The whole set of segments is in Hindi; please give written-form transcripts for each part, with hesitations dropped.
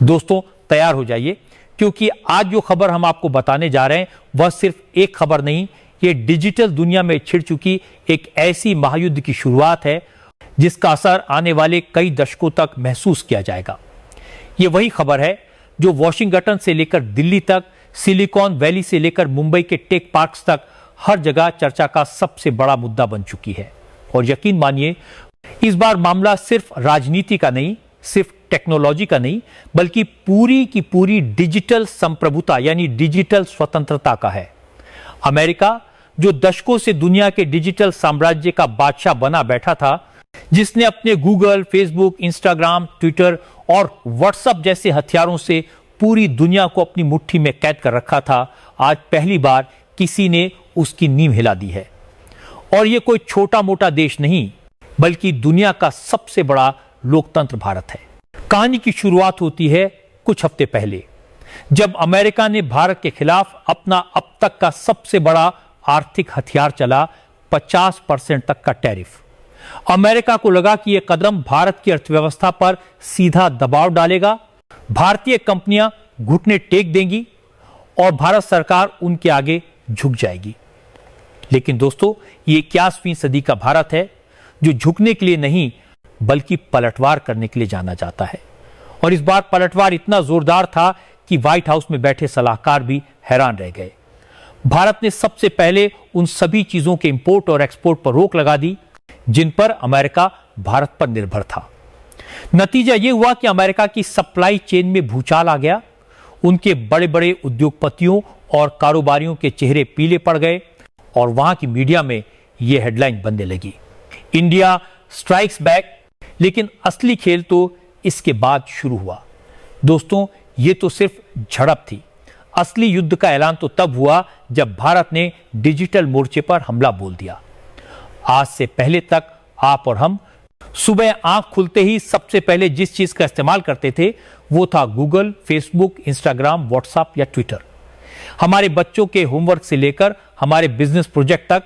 दोस्तों तैयार हो जाइए, क्योंकि आज जो खबर हम आपको बताने जा रहे हैं वह सिर्फ एक खबर नहीं, ये डिजिटल दुनिया में छिड़ चुकी एक ऐसी महायुद्ध की शुरुआत है जिसका असर आने वाले कई दशकों तक महसूस किया जाएगा। ये वही खबर है जो वॉशिंगटन से लेकर दिल्ली तक, सिलिकॉन वैली से लेकर मुंबई के टेक पार्क्स तक हर जगह चर्चा का सबसे बड़ा मुद्दा बन चुकी है। और यकीन मानिए, इस बार मामला सिर्फ राजनीति का नहीं, सिर्फ टेक्नोलॉजी का नहीं, बल्कि पूरी की पूरी डिजिटल संप्रभुता यानी डिजिटल स्वतंत्रता का है। अमेरिका, जो दशकों से दुनिया के डिजिटल साम्राज्य का बादशाह बना बैठा था, जिसने अपने गूगल, फेसबुक, इंस्टाग्राम, ट्विटर और व्हाट्सएप जैसे हथियारों से पूरी दुनिया को अपनी मुट्ठी में कैद कर रखा था, आज पहली बार किसी ने उसकी नींव हिला दी है। और यह कोई छोटा मोटा देश नहीं, बल्कि दुनिया का सबसे बड़ा लोकतंत्र भारत है। कहानी की शुरुआत होती है कुछ हफ्ते पहले, जब अमेरिका ने भारत के खिलाफ अपना अब तक का सबसे बड़ा आर्थिक हथियार चला 50% तक का टैरिफ। अमेरिका को लगा कि यह कदम भारत की अर्थव्यवस्था पर सीधा दबाव डालेगा, भारतीय कंपनियां घुटने टेक देंगी और भारत सरकार उनके आगे झुक जाएगी। लेकिन दोस्तों, ये 21वीं सदी का भारत है जो झुकने के लिए नहीं, बल्कि पलटवार करने के लिए जाना जाता है। और इस बार पलटवार इतना जोरदार था कि व्हाइट हाउस में बैठे सलाहकार भी हैरान रह गए। भारत ने सबसे पहले उन सभी चीजों के इंपोर्ट और एक्सपोर्ट पर रोक लगा दी जिन पर अमेरिका भारत पर निर्भर था। नतीजा यह हुआ कि अमेरिका की सप्लाई चेन में भूचाल आ गया। उनके बड़े बड़े उद्योगपतियों और कारोबारियों के चेहरे पीले पड़ गए और वहां की मीडिया में यह हेडलाइन बनने लगी, इंडिया स्ट्राइक्स बैक। लेकिन असली खेल तो इसके बाद शुरू हुआ। दोस्तों, यह तो सिर्फ झड़प थी। असली युद्ध का ऐलान तो तब हुआ जब भारत ने डिजिटल मोर्चे पर हमला बोल दिया। आज से पहले तक आप और हम सुबह आंख खुलते ही सबसे पहले जिस चीज का इस्तेमाल करते थे वो था गूगल, फेसबुक, इंस्टाग्राम, व्हाट्सएप या ट्विटर। हमारे बच्चों के होमवर्क से लेकर हमारे बिजनेस प्रोजेक्ट तक,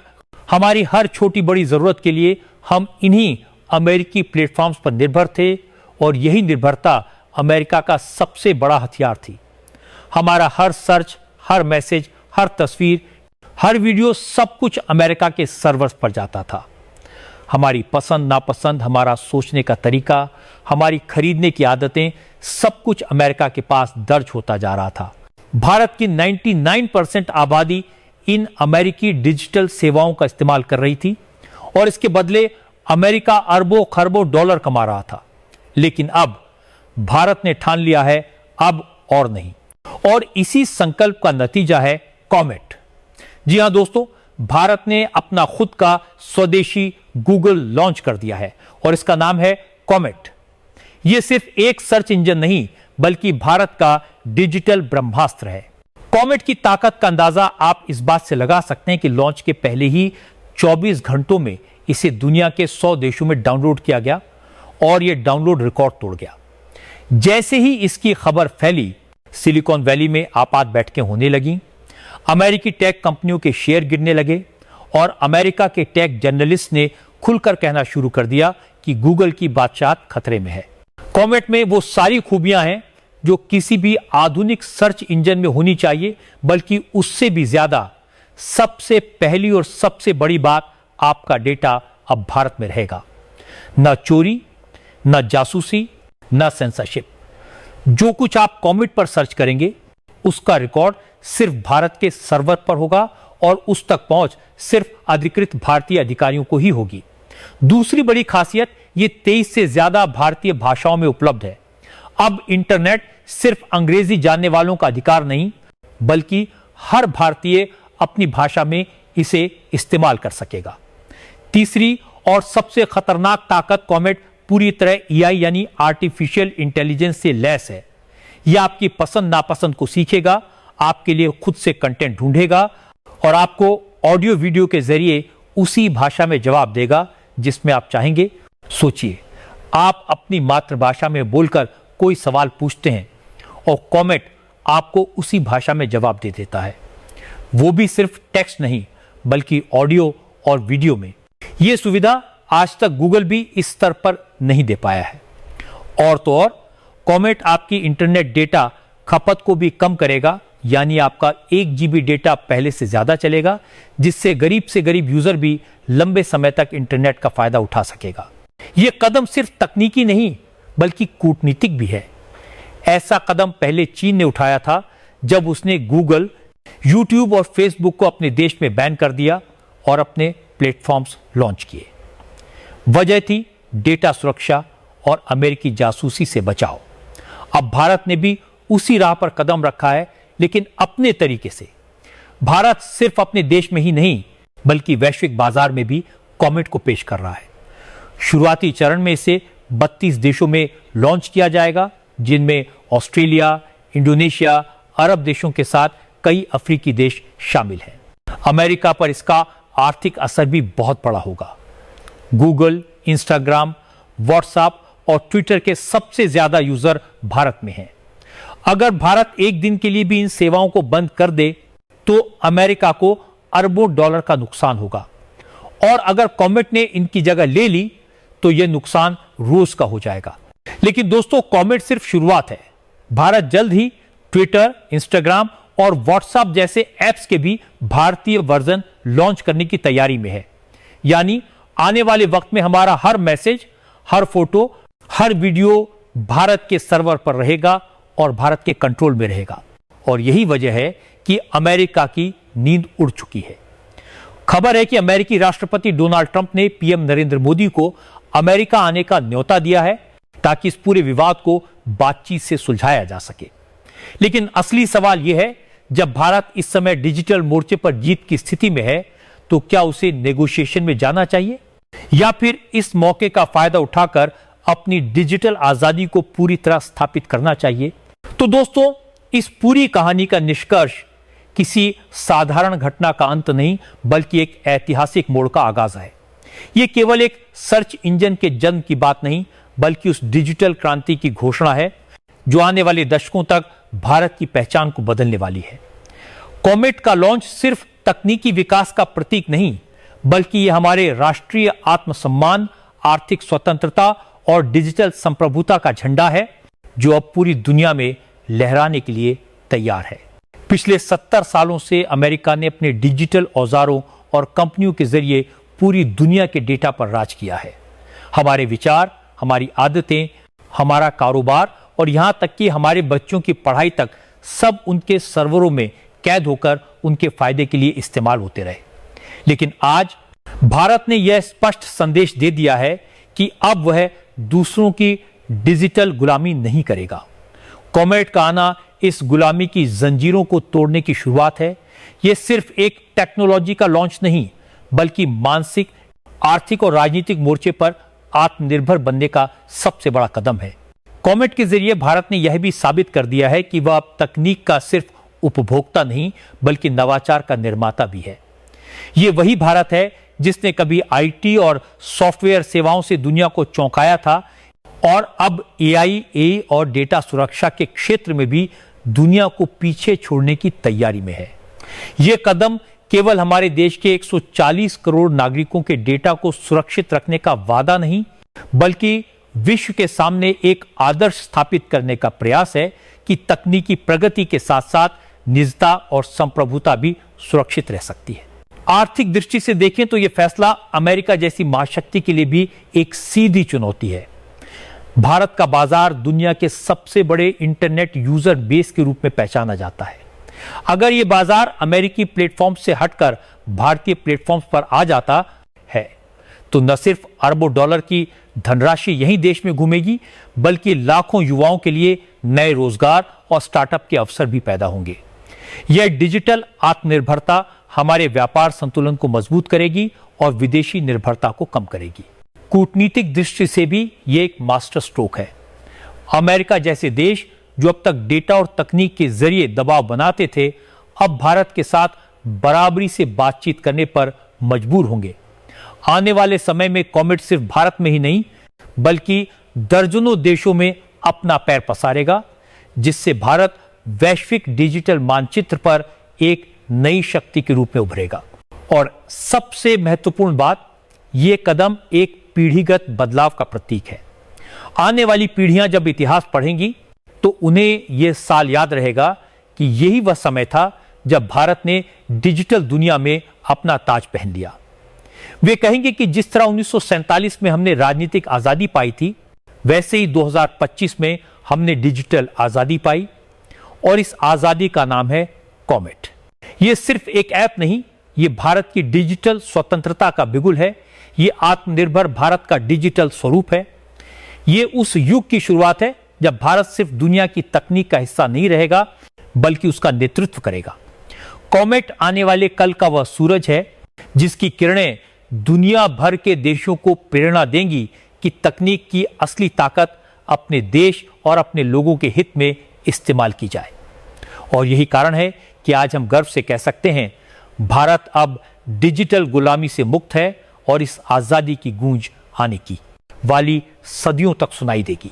हमारी हर छोटी बड़ी जरूरत के लिए हम इन्हीं अमेरिकी प्लेटफॉर्म्स पर निर्भर थे और यही निर्भरता अमेरिका का सबसे बड़ा हथियार थी। हमारा हर सर्च, हर मैसेज, हर तस्वीर, हर वीडियो, सब कुछ अमेरिका के सर्वर्स पर जाता था। हमारी पसंद नापसंद, हमारा सोचने का तरीका, हमारी खरीदने की आदतें, सब कुछ अमेरिका के पास दर्ज होता जा रहा था। भारत की 99% आबादी इन अमेरिकी डिजिटल सेवाओं का इस्तेमाल कर रही थी और इसके बदले अमेरिका अरबों खरबों डॉलर कमा रहा था। लेकिन अब भारत ने ठान लिया है, अब और नहीं। और इसी संकल्प का नतीजा है कॉमेट। जी हां दोस्तों, भारत ने अपना खुद का स्वदेशी गूगल लॉन्च कर दिया है और इसका नाम है कॉमेट। यह सिर्फ एक सर्च इंजन नहीं, बल्कि भारत का डिजिटल ब्रह्मास्त्र है। कॉमेट की ताकत का अंदाजा आप इस बात से लगा सकते हैं कि लॉन्च के पहले ही 24 घंटों में इसे दुनिया के 100 देशों में डाउनलोड किया गया और यह डाउनलोड रिकॉर्ड तोड़ गया। जैसे ही इसकी खबर फैली, सिलिकॉन वैली में आपात बैठकें होने लगी, अमेरिकी टेक कंपनियों के शेयर गिरने लगे और अमेरिका के टेक जर्नलिस्ट ने खुलकर कहना शुरू कर दिया कि गूगल की बादशाहत खतरे में है। कॉमेट में वो सारी खूबियां हैं जो किसी भी आधुनिक सर्च इंजन में होनी चाहिए, बल्कि उससे भी ज्यादा सबसे पहली और सबसे बड़ी बात, आपका डेटा अब भारत में रहेगा। न चोरी, न जासूसी, न सेंसरशिप। जो कुछ आप कॉमेट पर सर्च करेंगे उसका रिकॉर्ड सिर्फ भारत के सर्वर पर होगा और उस तक पहुंच सिर्फ अधिकृत भारतीय अधिकारियों को ही होगी। दूसरी बड़ी खासियत, ये 23 से ज्यादा भारतीय भाषाओं में उपलब्ध है। अब इंटरनेट सिर्फ अंग्रेजी जानने वालों का अधिकार नहीं, बल्कि हर भारतीय अपनी भाषा में इसे इस्तेमाल कर सकेगा। तीसरी और सबसे खतरनाक ताकत, कॉमेट पूरी तरह एआई यानी आर्टिफिशियल इंटेलिजेंस से लैस है। यह आपकी पसंद नापसंद को सीखेगा, आपके लिए खुद से कंटेंट ढूंढेगा और आपको ऑडियो वीडियो के जरिए उसी भाषा में जवाब देगा जिसमें आप चाहेंगे। सोचिए, आप अपनी मातृभाषा में बोलकर कोई सवाल पूछते हैं और कॉमेट आपको उसी भाषा में जवाब दे देता है, वो भी सिर्फ टेक्स्ट नहीं, बल्कि ऑडियो और वीडियो में। यह सुविधा आज तक गूगल भी इस स्तर पर नहीं दे पाया है। और तो और, कॉमेट आपकी इंटरनेट डेटा खपत को भी कम करेगा, यानी आपका 1 GB डेटा पहले से ज्यादा चलेगा, जिससे गरीब से गरीब यूजर भी लंबे समय तक इंटरनेट का फायदा उठा सकेगा। यह कदम सिर्फ तकनीकी नहीं बल्कि कूटनीतिक भी है। ऐसा कदम पहले चीन ने उठाया था जब उसने गूगल, यूट्यूब और फेसबुक को अपने देश में बैन कर दिया और अपने प्लेटफॉर्म्स लॉन्च किए। वजह थी डेटा सुरक्षा और अमेरिकी जासूसी से बचाव। अब भारत ने भी उसी राह पर कदम रखा है, लेकिन अपने तरीके से। भारत सिर्फ अपने देश में ही नहीं बल्कि वैश्विक बाजार में भी कॉमेट को पेश कर रहा है। शुरुआती चरण में इसे 32 देशों में लॉन्च किया जाएगा, जिनमें ऑस्ट्रेलिया, इंडोनेशिया, अरब देशों के साथ कई अफ्रीकी देश शामिल हैं। अमेरिका पर इसका आर्थिक असर भी बहुत बड़ा होगा। गूगल, इंस्टाग्राम, व्हाट्सएप और ट्विटर के सबसे ज्यादा यूजर भारत में हैं। अगर भारत एक दिन के लिए भी इन सेवाओं को बंद कर दे तो अमेरिका को अरबों डॉलर का नुकसान होगा, और अगर कॉमेट ने इनकी जगह ले ली तो यह नुकसान रोज का हो जाएगा। लेकिन दोस्तों, कॉमेट सिर्फ शुरुआत है। भारत जल्द ही ट्विटर, इंस्टाग्राम और व्हाट्सएप जैसे ऐप्स के भी भारतीय वर्जन लॉन्च करने की तैयारी में है। यानी आने वाले वक्त में हमारा हर मैसेज, हर फोटो, हर वीडियो भारत के सर्वर पर रहेगा और भारत के कंट्रोल में रहेगा। और यही वजह है कि अमेरिका की नींद उड़ चुकी है। खबर है कि अमेरिकी राष्ट्रपति डोनाल्ड ट्रंप ने पीएम नरेंद्र मोदी को अमेरिका आने का न्योता दिया है ताकि इस पूरे विवाद को बातचीत से सुलझाया जा सके। लेकिन असली सवाल यह है, जब भारत इस समय डिजिटल मोर्चे पर जीत की स्थिति में है तो क्या उसे नेगोशिएशन में जाना चाहिए या फिर इस मौके का फायदा उठाकर अपनी डिजिटल आजादी को पूरी तरह स्थापित करना चाहिए? तो दोस्तों, इस पूरी कहानी का निष्कर्ष किसी साधारण घटना का अंत नहीं बल्कि एक ऐतिहासिक मोड़ का आगाज है। यह केवल एक सर्च इंजन के जन्म की बात नहीं बल्कि उस डिजिटल क्रांति की घोषणा है जो आने वाले दशकों तक भारत की पहचान को बदलने वाली है। कॉमेट का लॉन्च सिर्फ तकनीकी विकास का प्रतीक नहीं बल्कि यह हमारे राष्ट्रीय आत्मसम्मान, आर्थिक स्वतंत्रता और डिजिटल संप्रभुता का झंडा है जो अब पूरी दुनिया में लहराने के लिए तैयार है। पिछले 70 सालों से अमेरिका ने अपने डिजिटल औजारों और कंपनियों के जरिए पूरी दुनिया के डेटा पर राज किया है। हमारे विचार, हमारी आदतें, हमारा कारोबार और यहां तक कि हमारे बच्चों की पढ़ाई तक सब उनके सर्वरों में कैद होकर उनके फायदे के लिए इस्तेमाल होते रहे। लेकिन आज भारत ने यह स्पष्ट संदेश दे दिया है कि अब वह दूसरों की डिजिटल गुलामी नहीं करेगा। कॉमेट का आना इस गुलामी की जंजीरों को तोड़ने की शुरुआत है। यह सिर्फ एक टेक्नोलॉजी का लॉन्च नहीं बल्कि मानसिक, आर्थिक और राजनीतिक मोर्चे पर आत्मनिर्भर बनने का सबसे बड़ा कदम है। कॉमेट के जरिए भारत ने यह भी साबित कर दिया है कि वह अब तकनीक का सिर्फ उपभोक्ता नहीं बल्कि नवाचार का निर्माता भी है। यह वही भारत है जिसने कभी आईटी और सॉफ्टवेयर सेवाओं से दुनिया को चौंकाया था और अब एआई और डेटा सुरक्षा के क्षेत्र में भी दुनिया को पीछे छोड़ने की तैयारी में है। यह कदम केवल हमारे देश के 140 करोड़ नागरिकों के डेटा को सुरक्षित रखने का वादा नहीं बल्कि विश्व के सामने एक आदर्श स्थापित करने का प्रयास है कि तकनीकी प्रगति के साथ साथ निजता और संप्रभुता भी सुरक्षित रह सकती है। आर्थिक दृष्टि से देखें तो यह फैसला अमेरिका जैसी महाशक्ति के लिए भी एक सीधी चुनौती है। भारत का बाजार दुनिया के सबसे बड़े इंटरनेट यूजर बेस के रूप में पहचाना जाता है। अगर यह बाजार अमेरिकी प्लेटफॉर्म से हटकर भारतीय प्लेटफॉर्म्स पर आ जाता है तो न सिर्फ अरबों डॉलर की धनराशि यहीं देश में घूमेगी बल्कि लाखों युवाओं के लिए नए रोजगार और स्टार्टअप के अवसर भी पैदा होंगे। यह डिजिटल आत्मनिर्भरता हमारे व्यापार संतुलन को मजबूत करेगी और विदेशी निर्भरता को कम करेगी। कूटनीतिक दृष्टि से भी यह एक मास्टर स्ट्रोक है। अमेरिका जैसे देश जो अब तक डेटा और तकनीक के जरिए दबाव बनाते थे, अब भारत के साथ बराबरी से बातचीत करने पर मजबूर होंगे। आने वाले समय में कॉमेट सिर्फ भारत में ही नहीं बल्कि दर्जनों देशों में अपना पैर पसारेगा, जिससे भारत वैश्विक डिजिटल मानचित्र पर एक नई शक्ति के रूप में उभरेगा। और सबसे महत्वपूर्ण बात, यह कदम एक पीढ़ीगत बदलाव का प्रतीक है। आने वाली पीढ़ियां जब इतिहास पढ़ेंगी तो उन्हें यह साल याद रहेगा कि यही वह समय था जब भारत ने डिजिटल दुनिया में अपना ताज पहन लिया। वे कहेंगे कि जिस तरह 1947 में हमने राजनीतिक आजादी पाई थी, वैसे ही 2025 में हमने डिजिटल आजादी पाई और इस आजादी का नाम है कॉमेट। यह सिर्फ एक ऐप नहीं, यह भारत की डिजिटल स्वतंत्रता का बिगुल है। यह आत्मनिर्भर भारत का डिजिटल स्वरूप है। यह उस युग की शुरुआत है जब भारत सिर्फ दुनिया की तकनीक का हिस्सा नहीं रहेगा, बल्कि उसका नेतृत्व करेगा। कॉमेट आने वाले कल का वह सूरज है जिसकी किरणें दुनिया भर के देशों को प्रेरणा देंगी कि तकनीक की असली ताकत अपने देश और अपने लोगों के हित में इस्तेमाल की जाए। और यही कारण है कि आज हम गर्व से कह सकते हैं, भारत अब डिजिटल गुलामी से मुक्त है और इस आजादी की गूंज आने की वाली सदियों तक सुनाई देगी।